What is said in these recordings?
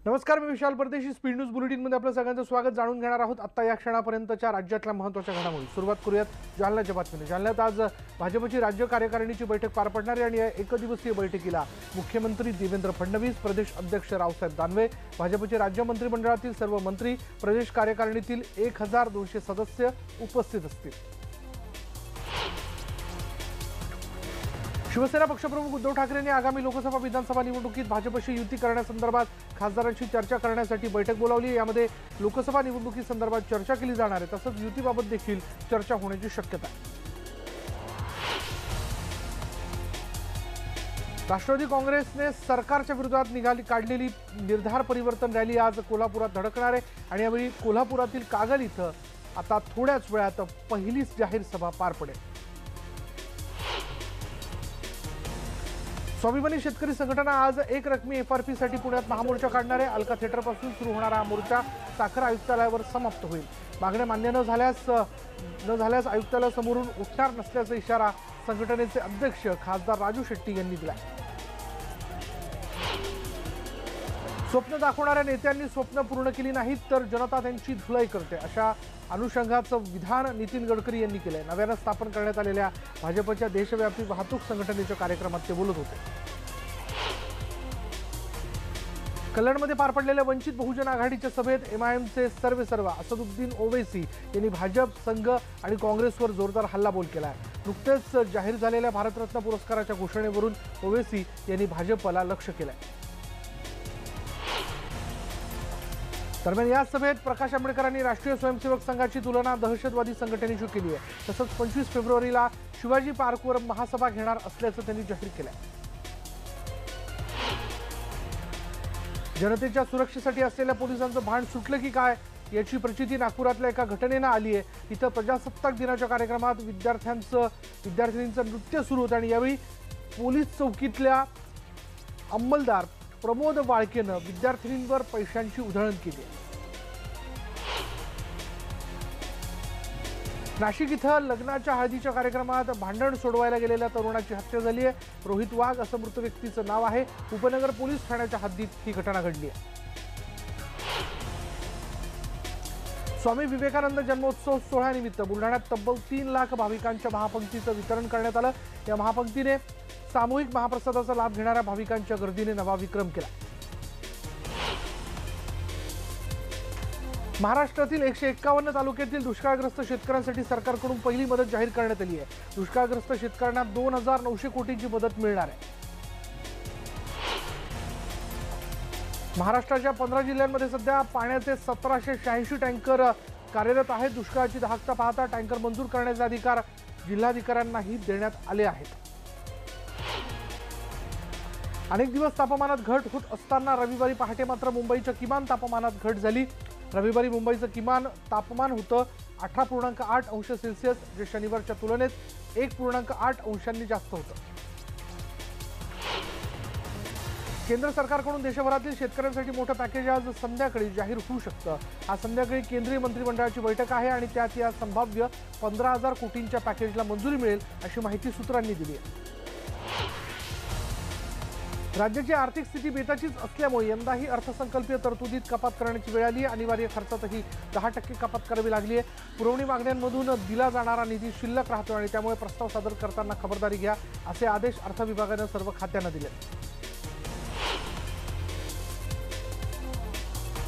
नमस्कार, मी विशाल परदेशी. Speed news बुलेटिनमध्ये आपलं सगळ्यांचं स्वागत. जाणून घेणार आहोत आता या क्षणापर्यंतच्या राज्यातल्या महत्त्वाच्या घडामोडी. सुरुवात करूयात जालन्याच्या बातमीने. जालन्यात आज भाजपची राज्य कार्यकारिणीची बैठक पार पडणार आहे आणि या एकदिवसीय बैठकीला मुख्यमंत्री देवेंद्र फडणवीस, प्रदेश अध्यक्ष रावसाहेब दानवे, भाजपचे राज्य मंत्रिमंडळातील सर्व मंत्री, प्रदेश कार्यकारिणीतील 1200 सदस्य उपस्थित असतील. शिवसेना पक्षप्रमुख उद्धव ठाकरेंनी आगामी लोकसभा विधानसभा निवडणुकीत भाजपशी युती करण्यासंदर्भात खासदारांशी चर्चा करण्यासाठी बैठक बोलावली. यामध्ये लोकसभा निवडणुकीसंदर्भात चर्चा केली जाणार आहे, तसंच युतीबाबत देखील चर्चा होण्याची शक्यता आहे. राष्ट्रवादी काँग्रेसने सरकारच्या विरोधात काढलेली निर्धार परिवर्तन रॅली आज कोल्हापुरात धडकणार आहे आणि यावेळी कोल्हापुरातील कागल इथं आता थोड्याच वेळात पहिलीच जाहीर सभा पार पडेल. स्वाभिमानी शेतकरी संघटना आज एक रकमी FRP साठी पुण्यात महामोर्चा काढणार आहे. अलका थिएटरपासून सुरू होणारा हा मोर्चा साखर आयुक्तालयावर समाप्त होईल. मागण्या मान्य न झाल्यास आयुक्तालयासमोरून उठणार नसल्याचा इशारा संघटनेचे अध्यक्ष खासदार राजू शेट्टी यांनी दिला. स्वप्न दाखवणाऱ्या नेत्यांनी स्वप्न पूर्ण केली नाहीत तर जनता त्यांची धुलाई करते, अशा अनुषंगाचं विधान नितीन गडकरी यांनी केलंय. नव्यानं स्थापन करण्यात आलेल्या भाजपच्या देशव्यापी वाहतूक संघटनेच्या कार्यक्रमात ते बोलत होते. कल्याणमध्ये पार पडलेल्या वंचित बहुजन आघाडीच्या सभेत MIMचे सर्वेसर्वा असदुद्दीन ओवैसी यांनी भाजप, संघ आणि काँग्रेसवर जोरदार हल्लाबोल केला आहे. नुकतेच जाहीर झालेल्या भारतरत्न पुरस्काराच्या घोषणेवरून ओवैसी यांनी भाजपला लक्ष्य केलंय. दरम्यान या सभेत प्रकाश आंबेडकरांनी राष्ट्रीय स्वयंसेवक संघाची तुलना दहशतवादी संघटनेशी केली आहे. तसंच 25 फेब्रुवारीला शिवाजी पार्कवर महासभा घेणार असल्याचं त्यांनी जाहीर केलंय. जनतेच्या सुरक्षेसाठी असलेल्या पोलिसांचं भान सुटलं की काय याची प्रचिती नागपुरातल्या एका घटनेनं आली आहे. इथं प्रजासत्ताक दिनाच्या कार्यक्रमात विद्यार्थिनींचं नृत्य सुरू होतं आणि यावेळी पोलीस चौकीतल्या अंमलदार प्रमोद वाळकेनं विद्यार्थिनींवर पैशांची उधळण केली. नाशिक इथं लग्नाच्या हळदीच्या कार्यक्रमात भांडण सोडवायला गेलेल्या तरुणाची हत्या झाली आहे. रोहित वाघ असं मृत व्यक्तीचं नाव आहे. उपनगर पोलीस ठाण्याच्या हद्दीत ही घटना घडली आहे. स्वामी विवेकानंद जन्मोत्सव सोहळ्यानिमित्त बुलढाण्यात तब्बल 3 लाख भाविकांच्या महापंक्तीचं वितरण करण्यात आलं. या महापंक्तीने सामूहिक महाप्रसादाचा लाभ घेणाऱ्या भाविकांच्या गर्दीने नवा विक्रम केला. महाराष्ट्रातील 151 तालुक्यातील दुष्काळग्रस्त शेतकऱ्यांसाठी सरकारकडून पहिली मदत जाहीर करण्यात आली आहे. दुष्काळग्रस्त शेतकऱ्यांना 2900 कोटींची मदत मिळणार आहे. महाराष्ट्राच्या 15 जिल्ह्यांमध्ये सध्या पाण्याचे 1786 टँकर कार्यरत आहेत. दुष्काळाची दाहकता पाहता टँकर मंजूर करण्याचे अधिकार जिल्हाधिकाऱ्यांनाही देण्यात आले आहेत. अनेक दिवस तापमानात घट होत असताना रविवारी पहाटे मात्र मुंबईच्या किमान तापमानात घट झाली. रविवारी मुंबईचं किमान तापमान होतं 18.8 अंश सेल्सिअस, जे शनिवारच्या तुलनेत 1.8 अंशांनी जास्त होतं. केंद्र सरकारकडून देशभरातील शेतकऱ्यांसाठी मोठं पॅकेज आज संध्याकाळी जाहीर होऊ शकतं. आज संध्याकाळी केंद्रीय मंत्रिमंडळाची बैठक आहे आणि त्यात या संभाव्य 15,000 कोटींच्या पॅकेजला मंजुरी मिळेल अशी माहिती सूत्रांनी दिली आहे. राज्याची आर्थिक स्थिती बेताचीच असल्यामुळे यंदाही अर्थसंकल्पीय तरतुदीत कपात करण्याची वेळ आली. अनिवार्य खर्चातही 10% कपात करावी लागली आहे. पुरवणी मागण्यांमधून दिला जाणारा निधी शिल्लक राहतो आणि त्यामुळे प्रस्ताव सादर करताना खबरदारी घ्या, असे आदेश अर्थ विभागानं सर्व खात्यांना दिले.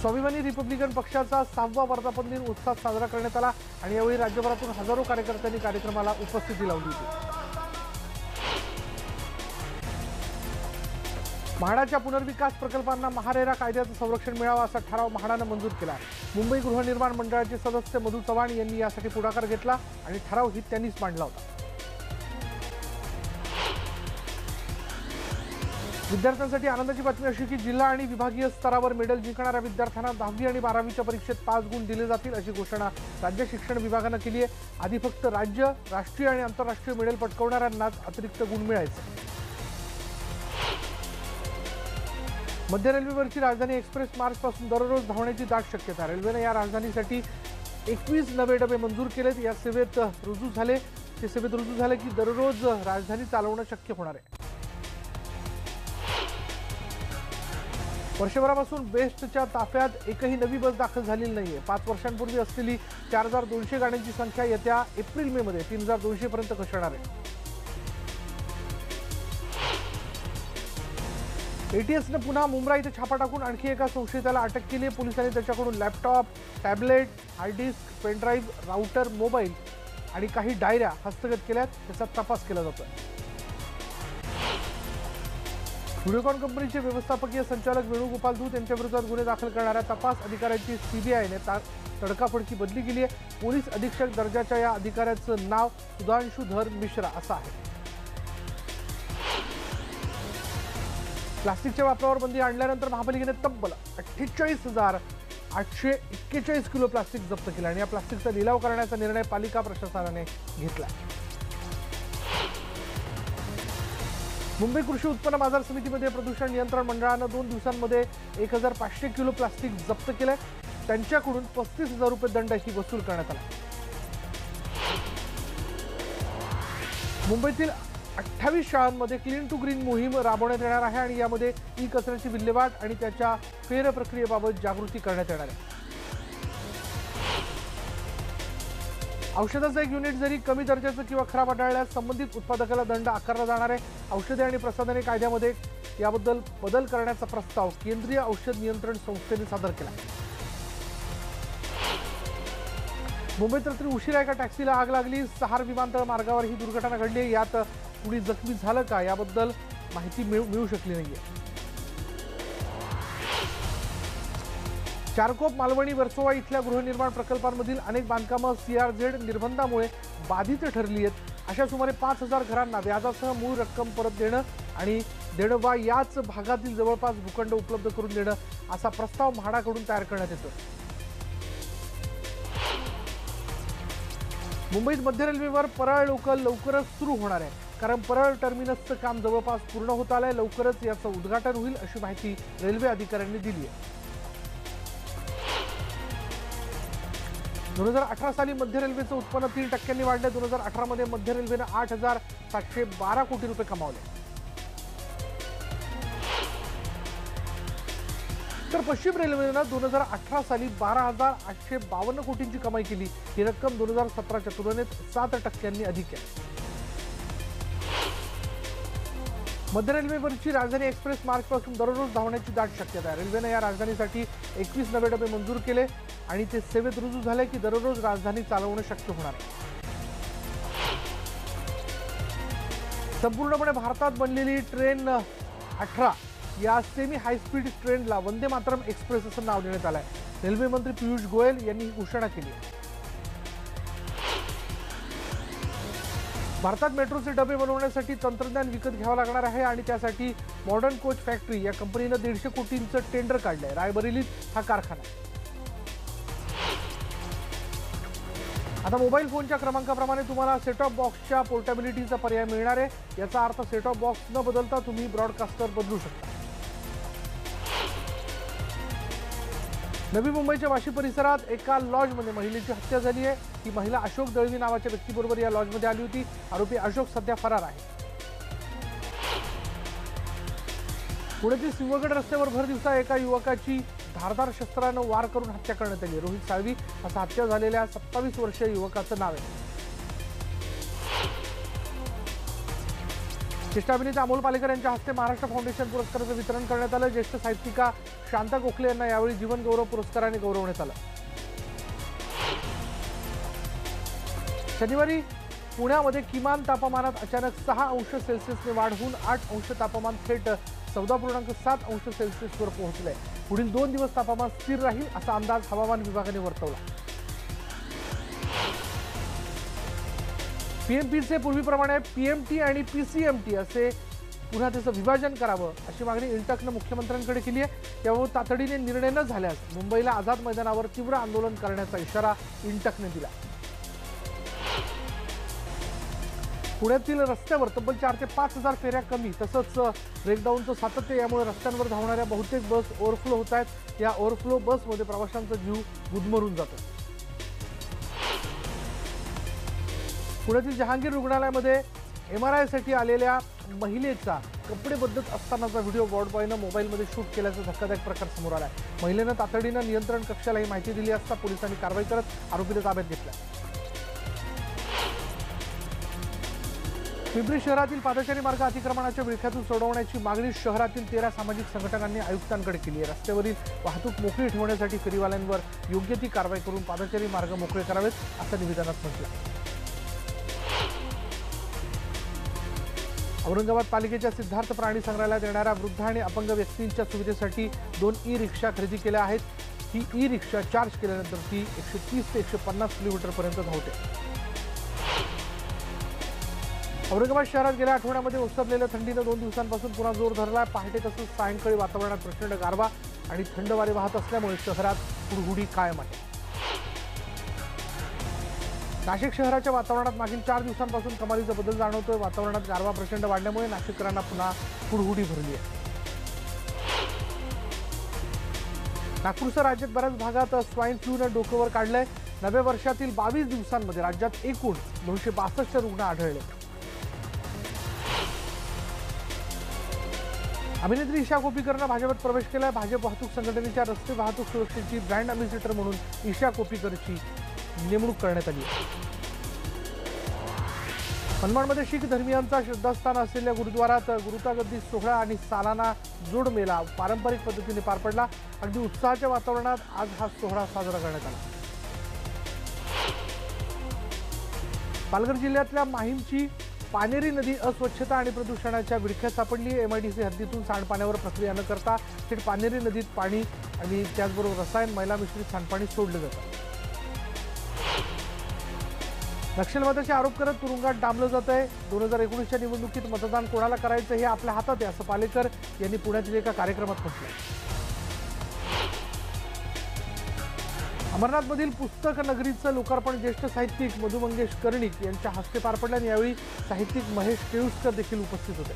स्वाभिमानी रिपब्लिकन पक्षाचा 6वा वर्धापन दिन उत्साहात साजरा करण्यात आला आणि यावेळी राज्यभरातून हजारो कार्यकर्त्यांनी कार्यक्रमाला उपस्थिती लावली होती. म्हाडाच्या पुनर्विकास प्रकल्पांना महारेरा कायद्याचं संरक्षण मिळावं असा ठराव म्हाडानं मंजूर केला. मुंबई गृहनिर्माण मंडळाचे सदस्य मधू चव्हाण यांनी यासाठी पुढाकार घेतला आणि ठराव ही त्यांनीच मांडला होता. विद्यार्थ्यांसाठी आनंदाची बातमी अशी की जिल्हा आणि विभागीय स्तरावर मेडल जिंकणाऱ्या विद्यार्थ्यांना 10वी आणि 12वीच्या परीक्षेत 5 गुण दिले जातील अशी घोषणा राज्य शिक्षण विभागानं केली आहे. आधी फक्त राज्य, राष्ट्रीय आणि आंतरराष्ट्रीय मेडल पटकावणाऱ्यांनाच अतिरिक्त गुण मिळायचे. मध्य रेल्वेवरची राजधानी एक्सप्रेस मार्चपासून दररोज धावण्याची दाट शक्यता. रेल्वेने या राजधानीसाठी 21 नवे डबे मंजूर केलेत. या सेवेत रुजू झाले की दररोज राजधानी चालवणं शक्य होणार आहे. वर्षभरापासून बेस्टच्या ताफ्यात एकही नवी बस दाखल झालेली नाहीये. 5 वर्षांपूर्वी असलेली 4200 गाड्यांची संख्या येत्या एप्रिल मे मध्ये 3200 पर्यंत घसरणार आहे. एटीएसने पुन्हा मुंब्रा इथे छापा टाकून आणखी एका संशयिताला अटक केली आहे. पोलिसांनी त्याच्याकडून laptop, tablet, hard disk, pendrive, router, mobile आणि काही डायऱ्या हस्तगत केल्यात. त्याचा तपास केला जातोय. व्हिडिओकॉन कंपनीचे व्यवस्थापकीय संचालक वेणुगोपाल धूत यांच्या विरोधात गुन्हे दाखल करणाऱ्या तपास अधिकाऱ्यांची सीबीआयने तडकाफडकी बदली केली आहे. पोलीस अधीक्षक दर्जाच्या या अधिकाऱ्याचं नाव सुधांशुधर मिश्रा असं आहे. प्लास्टिकच्या वापरावर बंदी आणल्यानंतर महापालिकेने तब्बल 48,841 किलो प्लास्टिक जप्त केलं आणि या प्लास्टिकचा लिलाव करण्याचा निर्णय पालिका प्रशासनाने घेतला. मुंबई कृषी उत्पन्न बाजार समितीमध्ये प्रदूषण नियंत्रण मंडळानं 2 दिवसांमध्ये 1500 किलो प्लास्टिक जप्त केलंय. त्यांच्याकडून 35,000 रुपये दंडही वसूल करण्यात आला. मुंबईतील 28 शाळांमध्ये क्लीन टू ग्रीन मोहीम राबवण्यात येणार आहे आणि यामध्ये ई कचऱ्याची विल्हेवाट आणि त्याच्या फेर प्रक्रियेबाबत जागृती करण्यात येणार आहे. औषधाचं एक युनिट जरी कमी दर्जाचं किंवा खराब आढळल्यास संबंधित उत्पादकाला दंड आकारला जाणार आहे. औषधे आणि प्रसाधने कायद्यामध्ये याबद्दल बदल करण्याचा प्रस्ताव केंद्रीय औषध नियंत्रण संस्थेने सादर केला. मुंबईत रात्री उशिरा एका टॅक्सीला आग लागली. सहार विमानतळ मार्गावर ही दुर्घटना घडली. यात कुणी जखमी झालं का याबद्दल माहिती मिळू शकली नाहीये. चारकोप, मालवणी, वर्सोवा इथल्या गृहनिर्माण प्रकल्पांमधील अनेक बांधकामं CRZ निर्बंधामुळे बाधित ठरली आहेत. अशा सुमारे 5,000 घरांना व्याजासह मूळ रक्कम परत देणं आणि देणं वा याच भागातील जवळपास भूखंड उपलब्ध करून देणं असा प्रस्ताव म्हाडाकडून तयार करण्यात येतो. मुंबईत मध्य रेल्वेवर परळ लोकल लवकरच सुरू होणार आहे. कारण परळ टर्मिनसचं काम जवळपास पूर्ण होत आलंय. लवकरच याचं उद्घाटन होईल अशी माहिती रेल्वे अधिकाऱ्यांनी दिली आहे. 2018 साली मध्य रेल्वेचं उत्पन्न 3% वाढले. 2018 मध्ये मध्य रेल्वेनं 8,712 कोटी रुपये कमावले. तर पश्चिम रेल्वेनं 2018 साली 12,852 कोटींची कमाई केली. ही रक्कम 2017च्या तुलनेत 7% अधिक आहे. मध्य रेल्वेवरची राजधानी एक्सप्रेस मार्चपासून दररोज धावण्याची दाट शक्यता आहे. रेल्वेने या राजधानीसाठी 21 नवे डबे मंजूर केले आणि ते सेवेत रुजू झाले की दररोज राजधानी चालवणं शक्य होणार आहे. संपूर्णपणे भारतात बनलेली ट्रेन 18 या सेमी हायस्पीड ट्रेनला वंदे मातरम एक्सप्रेस असं नाव देण्यात आलं आहे. रेल्वे मंत्री पियुष गोयल यांनी ही घोषणा केली आहे. भारतात मेट्रोचे डबे बनवण्यासाठी तंत्रज्ञान विकत घ्यावं लागणार आहे आणि त्यासाठी मॉडर्न कोच फॅक्टरी या कंपनीनं 150 कोटींचं टेंडर काढलंय. रायबरेलीत हा कारखाना आहे. आता मोबाईल फोनच्या क्रमांकाप्रमाणे तुम्हाला सेट टॉप बॉक्सच्या पोर्टेबिलिटीचा पर्याय मिळणार आहे. याचा अर्थ सेट टॉप बॉक्स न बदलता तुम्ही ब्रॉडकास्टर बदलू शकता. नवी मुंबईच्या वाशी परिसरात एका लॉजमध्ये महिलेची हत्या झाली आहे. ही महिला अशोक दळवी नावाच्या व्यक्तीबरोबर या लॉजमध्ये आली होती. आरोपी अशोक सध्या फरार आहे. पुण्यातील सिंहगड रस्त्यावर भर दिवसा एका युवकाची धारदार शस्त्रानं वार करून हत्या करण्यात आली. रोहित साळवी असं हत्या झालेल्या 27 वर्षीय युवकाचं नाव आहे. ज्येष्ठ अभिनेता अमोल पालेकर यांच्या हस्ते महाराष्ट्र फाउंडेशन पुरस्काराचं वितरण करण्यात आलं. ज्येष्ठ साहित्यिका शांता गोखले यांना यावेळी जीवन गौरव पुरस्काराने गौरवण्यात आलं. शनिवारी पुण्यामध्ये किमान तापमानात अचानक 6 अंश सेल्सिअसने वाढ होऊन 8 अंश तापमान थेट 14.7 अंश सेल्सिअसवर पोहोचलंय. पुढील 2 दिवस तापमान स्थिर राहील असा अंदाज हवामान विभागाने वर्तवला. पीएमपीचे पूर्वीप्रमाणे पीएमटी आणि पीसीएमटी असे पुन्हा त्याचं विभाजन करावं अशी मागणी इंटकनं मुख्यमंत्र्यांकडे केली आहे. त्यामुळे तातडीने निर्णय न झाल्यास मुंबईला आझाद मैदानावर तीव्र आंदोलन करण्याचा इशारा इंटकने दिला. पुण्यातील रस्त्यावर तब्बल 4 ते 5,000 फेऱ्या कमी तसंच ब्रेकडाऊनचं सातत्य यामुळे रस्त्यांवर धावणाऱ्या बहुतेक बस ओव्हरफ्लो होत आहेत. या ओव्हरफ्लो बसमध्ये प्रवाशांचा जीव गुदमरून जातो. पुण्यातील जहांगीर रुग्णालयामध्ये MRI साठी आलेल्या महिलेचा कपडे बदलत असतानाचा व्हिडिओ वॉर्ड बॉयनं मोबाईलमध्ये शूट केल्याचा धक्कादायक प्रकार समोर आला आहे। महिलेनं तातडीनं नियंत्रण कक्षाला ही माहिती दिली असता पोलिसांनी कारवाई करत आरोपीला ताब्यात घेतलं। पिंपरी शहरातील पादचारी मार्ग अतिक्रमणाच्या विळख्यातून सोडवण्याची मागणी शहरातील 13 सामाजिक संघटनांनी आयुक्तांकडे केली आहे। रस्त्यावरील वाहतूक मोकळी ठेवण्यासाठी फेरीवाल्यांवर योग्य ती कारवाई करून पादचारी मार्ग मोकळे करावेत असं निवेदनात म्हटलं आहे। औरंगाबाद पालिकेच्या सिद्धार्थ प्राणी संग्रहालयात येणाऱ्या वृद्ध आणि अपंग व्यक्तींच्या सुविधेसाठी 2 ई-रिक्षा खरेदी केल्या आहेत। ही ई-रिक्षा चार्ज केल्यानंतर ती 130 ते 150 किलोमीटरपर्यंत धावते। औरंगाबाद शहरात गेल्या आठवड्यामध्ये ओसरलेल्या थंडीनं 2 दिवसांपासून पुन्हा जोर धरला। पहाटे तसंच सायंकाळी वातावरणात प्रचंड गारवा आणि थंड वारे वाहत असल्यामुळे शहरात हुडहुडी कायम आहे। नाशिक शहराच्या वातावरणात मागील 4 दिवसांपासून कमालीचा बदल जाणवतोय। वातावरणात गारवा प्रचंड वाढल्यामुळे नाशिककरांना पुन्हा हुडहुडी भरली आहे। नागपूरसह राज्यात बऱ्याच भागात स्वाईन फ्लूनं डोकं वर काढलंय। नव्या वर्षातील 22 दिवसांमध्ये राज्यात एकूण 262 रुग्ण आढळले। अभिनेत्री ईशा कोप्पीकरनं भाजपात प्रवेश केलाय। भाजप वाहतूक संघटनेच्या रस्ते वाहतूक सुरक्षेची ब्रँड अँबॅसेडर म्हणून ईशा कोप्पीकरची नेमणूक करण्यात आली आहे। मनमाडमध्ये शीख धर्मियांचा श्रद्धास्थान असलेल्या गुरुद्वारात गुरुतागद्दी सोहळा आणि सालाना जोड मेळा पारंपरिक पद्धतीने पार पडला। अगदी उत्साहाच्या वातावरणात आज हा सोहळा साजरा करण्यात आला। पालघर जिल्ह्यातल्या माहीमची पानेरी नदी अस्वच्छता आणि प्रदूषणाच्या विळख्यात सापडली। MIDC हद्दीतून सांडपाण्यावर प्रक्रिया न करता थेट पानेरी नदीत पाणी आणि त्याचबरोबर रसायन मैला मिश्रित सांडपाणी सोडलं जातं। नक्षलवादाचे आरोप करत तुरुंगात डांबलं जात आहे। 2019च्या निवडणुकीत मतदान कोणाला करायचं हे आपल्या हातात आहे असं पालेकर यांनी पुण्यातील एका कार्यक्रमात म्हटलं। अमरनाथमधील पुस्तक नगरीचं लोकार्पण ज्येष्ठ साहित्यिक मधु मंगेश कर्णिक यांच्या हस्ते पार पडलं। यावेळी साहित्यिक महेश केळुसकर देखील उपस्थित होते।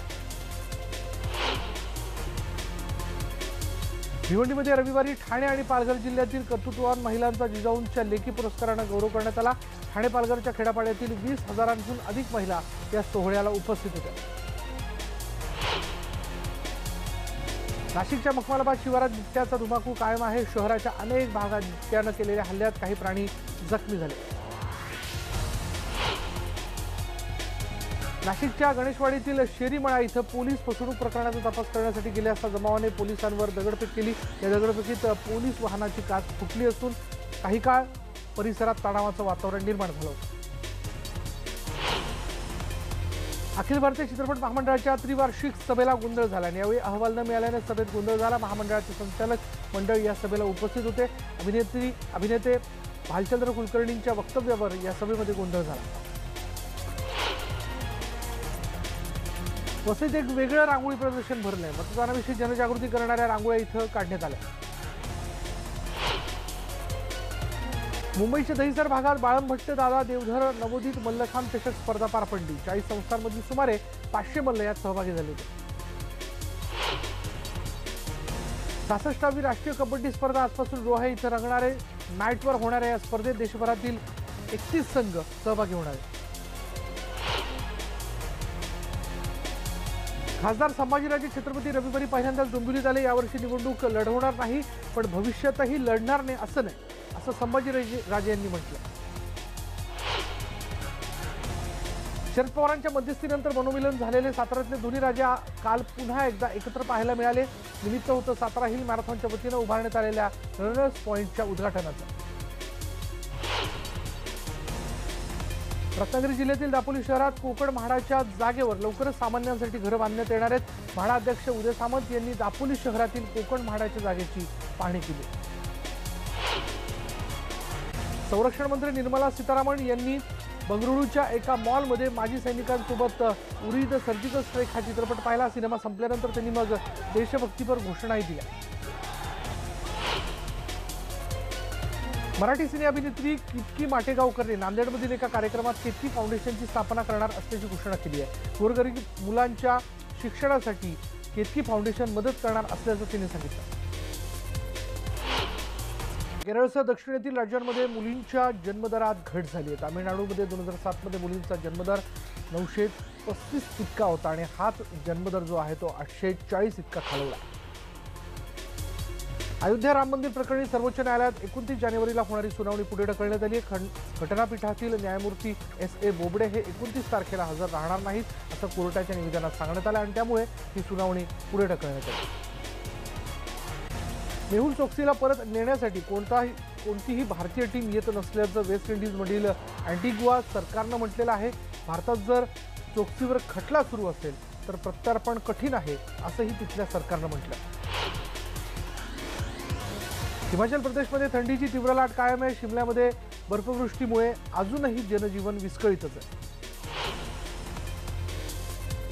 भिवंडीमध्ये रविवारी ठाणे आणि पालघर जिल्ह्यातील कर्तृत्ववान महिलांचा जिजाऊंच्या लेखी पुरस्कारानं गौरव करण्यात आला। ठाणे पालघरच्या खेड्यापाड्यातील 20,000हून अधिक महिला या सोहळ्याला उपस्थित होत्या। नाशिकच्या मखमालाबाद शिवारात बिबट्याचा धुमाकूळ कायम आहे। शहराच्या अनेक भागात बिबट्यानं केलेल्या हल्ल्यात काही प्राणी जखमी झाले। नाशिकच्या गणेशवाडीतील शेरीमळा इथं पोलीस फसवणूक प्रकरणाचा तपास करण्यासाठी गेले असता जमावाने पोलिसांवर दगडफेक केली। या दगडफेकीत पोलीस वाहनाची काच फुटली असून काही काळ परिसरात तणावाचं वातावरण निर्माण झालं होतं। अखिल भारतीय चित्रपट महामंडळाच्या त्रिवार्षिक सभेला गोंधळ झाला। यावेळी अहवाल न मिळाल्याने सभेत गोंधळ झाला। महामंडळाचे संचालक मंडळ या सभेला उपस्थित होते। अभिनेते भालचंद्र कुलकर्णींच्या वक्तव्यावर या सभेमध्ये गोंधळ झाला। वसईत एक वेगळं रांगोळी प्रदर्शन भरलंय। मतदानाविषयी जनजागृती करणाऱ्या रांगोळ्या इथं काढण्यात आल्या। मुंबईच्या दहिसर भागात बाळंभट्ट दादा देवधर नवोदित मल्लखांब चषक स्पर्धा पार पडली। 40 संस्थांमधील सुमारे 500 मल्ल यात सहभागी झाले होते। 66वी राष्ट्रीय कबड्डी स्पर्धा आजपासून रोहा इथं रंगणारे नाईटवर होणाऱ्या या स्पर्धेत देशभरातील 31 संघ सहभागी होणार आहेत। खासदार संभाजीराजे छत्रपती रविवारी पहिल्यांदाच डोंबिवलीत आले। यावर्षी निवडणूक लढवणार नाही पण भविष्यातही लढणार नाही असं नाही असं संभाजीराजे यांनी म्हटलं। शरद पवारांच्या मध्यस्थीनंतर मनोमिलन झालेले साताऱ्यातले दोन्ही राजे काल पुन्हा एकदा एकत्र पाहायला मिळाले। निमित्त होतं सातारा हिल मॅरेथॉनच्या वतीनं उभारण्यात आलेल्या रनर्स पॉइंटच्या उद्घाटनाचं। रत्नागिरी जिल्ह्यातील दापोली शहरात कोकण म्हाडाच्या जागेवर लवकरच सामान्यांसाठी घरं बांधण्यात येणार आहेत। म्हाडा अध्यक्ष उदय सामंत यांनी दापोली शहरातील कोकण म्हाडाच्या जागेची पाहणी केली। संरक्षण मंत्री निर्मला सीतारामन यांनी बंगळुरूच्या एका मॉलमध्ये माजी सैनिकांसोबत उरी द सर्जिकल स्ट्राईक हा चित्रपट पाहिला। सिनेमा संपल्यानंतर त्यांनी मग देशभक्तीपर घोषणाही दिल्या। मराठी सिने अभिनेत्री केतकी माटेगावकरने नांदेडमधील एका कार्यक्रमात केतकी फाउंडेशनची स्थापना करणार असल्याची घोषणा केली आहे। गोरगरीब मुलांच्या शिक्षणासाठी केतकी फाउंडेशन मदत करणार असल्याचं तिने सांगितलं। केरळसह दक्षिणेतील राज्यांमध्ये मुलींच्या जन्मदरात घट झाली आहे। तामिळनाडूमध्ये 2007 मध्ये मुलींचा जन्मदर 935 इतका होता आणि हाच जन्मदर जो आहे तो 840 इतका खालवला. अयोध्या राम मंदिर प्रकरणी सर्वोच्च न्यायालयात 29 जानेवारीला होणारी सुनावणी पुढे ढकलण्यात आली आहे. घटनापीठातील न्यायमूर्ती S.A. बोबडे हे 29 तारखेला हजर राहणार नाहीत असं कोर्टाच्या निवेदनात सांगण्यात आलं आणि त्यामुळे ही सुनावणी पुढे ढकलण्यात आली. मेहुल चोक्सीला परत नेण्यासाठी कोणतीही भारतीय टीम येत नसल्याचं वेस्ट इंडिजमधील अँटिग्वा सरकारनं म्हटलेलं आहे. भारतात जर चोक्सीवर खटला सुरू असेल तर प्रत्यार्पण कठीण आहे असंही तिथल्या सरकारनं म्हटलं. हिमाचल प्रदेशमध्ये थंडीची तीव्र लाट कायम आहे. शिमल्यामध्ये बर्फवृष्टीमुळे अजूनही जनजीवन विस्कळीतच आहे.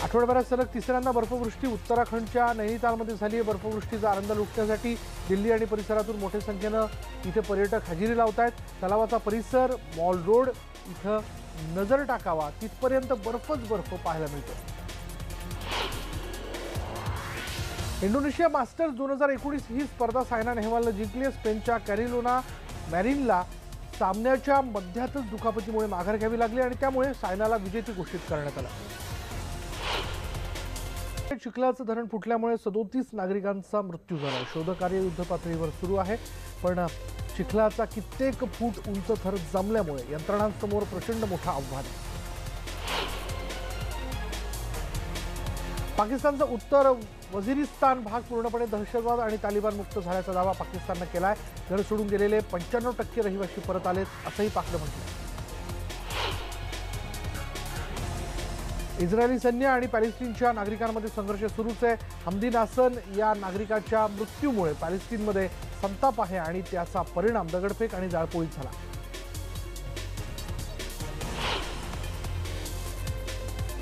आठवड्याभरात सलग तिसऱ्यांदा बर्फवृष्टी उत्तराखंडच्या नैनितालमध्ये झाली आहे. बर्फवृष्टीचा आनंद लुटण्यासाठी दिल्ली आणि परिसरातून मोठ्या संख्येनं इथे पर्यटक हजेरी लावत आहेत. तलावाचा परिसर, मॉल रोड इथं नजर टाकावा तिथपर्यंत बर्फच बर्फ पाहायला मिळतो. इंडोनेशिया मास्टर्स 2019 ही स्पर्धा सायना नेहवालनं जिंकली. स्पेनच्या कॅरिलोना मॅरिनला सामन्याच्या मध्यातच दुखापतीमुळे माघार घ्यावी लागली आणि त्यामुळे सायनाला विजेती घोषित करण्यात आलं. चिखलाचं धरण फुटल्यामुळे 37 नागरिकांचा मृत्यू झाला. शोधकार्य युद्धपातळीवर सुरू आहे, पण चिखलाचा कित्येक फूट उंच थर जमल्यामुळे यंत्रणांसमोर प्रचंड मोठं आव्हान आहे. पाकिस्तानचा उत्तर वझिरिस्तान भाग पूर्णपणे दहशतवाद आणि तालिबान मुक्त झाल्याचा दावा पाकिस्ताननं केलाय. घर सोडून गेलेले 95% रहिवासी परत आलेत असंही पाकनं म्हटलं. इस्रायली सैन्य आणि पॅलेस्टाईनच्या नागरिकांमध्ये संघर्ष सुरूच आहे. हमदी नासन या नागरिकाच्या मृत्यूमुळे पॅलेस्टाईनमध्ये संताप आहे आणि त्याचा परिणाम दगडफेक आणि जाळपोळीत झाला.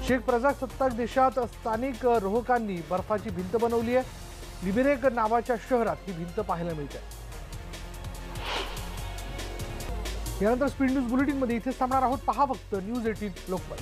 शेख प्रजासत्ताक देशात स्थानिक रोहकांनी बर्फाची भिंत बनवली आहे. लिबिरेक नावाच्या शहरात ही भिंत पाहायला मिळते. यानंतर स्पीड न्यूज बुलेटिनमध्ये इथेच थांबणार आहोत. पहा फक्त न्यूज 18 लोकमत.